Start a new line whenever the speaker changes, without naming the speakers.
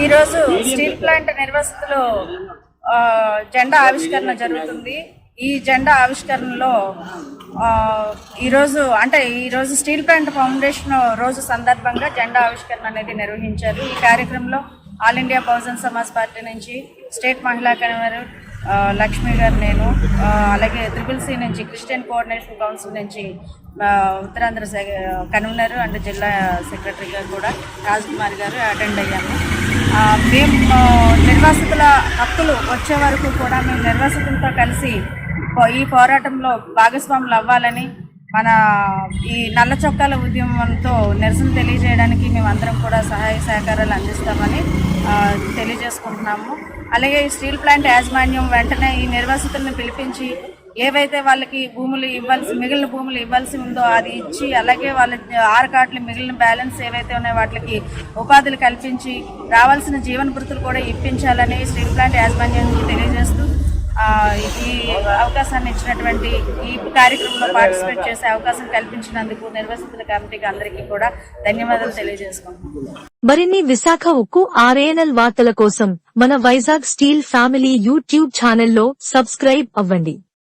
ఈరోజు steel plant నిర్వాసితులు జెండా ఆవిష్కరణ జరుగుతుంది. ఈ జెండా ఆవిష్కరణలో ఈరోజు స్టీల్ ప్లాంట్ ఫౌండేషన్ రోజు సందర్భంగా జెండా ఆవిష్కరణ అనేది నిర్వహించారు. ఈ కార్యక్రమంలో all India Bahujan Samaj party నుంచి స్టేట్ మహిళా కన్వీనర్ లక్ష్మి గారు, నేను, అలాగే CCC నుంచి క్రిస్టియన్ కోఆర్డినేషన్ కౌన్సిల్ నుంచి ఉత్తరాంధ్ర కన్వీనర్ అండ్ జిల్లా సెక్రటరీ గారు కూడా రాజ్కుమార్ గారు అటెండ్ అయ్యాము. మేము నిర్వాసితుల హక్కులు వచ్చే వరకు కూడా మేము నిర్వాసితులతో కలిసి ఈ పోరాటంలో భాగస్వాములు అవ్వాలని, మన ఈ నల్ల చొక్కాల ఉద్యమంతో నిరసన తెలియజేయడానికి మేమందరం కూడా సహాయ సహకారాలు అందిస్తామని తెలియజేసుకుంటున్నాము. అలాగే ఈ స్టీల్ ప్లాంట్ యాజమాన్యం వెంటనే ఈ నిర్వాసితులను పిలిపించి ఏవైతే వాళ్ళకి మిగిలిన భూములు ఇవ్వాల్సి ఉందో అది ఇచ్చి, అలాగే వాళ్ళ 6 కార్డులు మిగిలిన బ్యాలెన్స్ ఏవైతే ఉన్నాయో వాటికి ఉపాధులు కల్పించి రావాల్సిన జీవన భృతులు కూడా ఇప్పించాలని స్టీల్ ప్లాంట్ యాజమాన్యానికి తెలియజేస్తూ ఈ అవకాశాన్ని ఇచ్చినటువంటి ఈ కార్యక్రమంలో పార్టిసిపేట్ చేసే అవకాశం కల్పించినందుకు నిర్వాసితుల కమిటీకి అందరికీ కూడా ధన్యవాదాలు తెలియజేసుకుంటున్నాను.
మరిన్ని విశాఖ ఉక్కు RANL వార్తల కోసం మన వైజాగ్ స్టీల్ ఫ్యామిలీ యూట్యూబ్ ఛానల్లో సబ్స్క్రైబ్ అవ్వండి.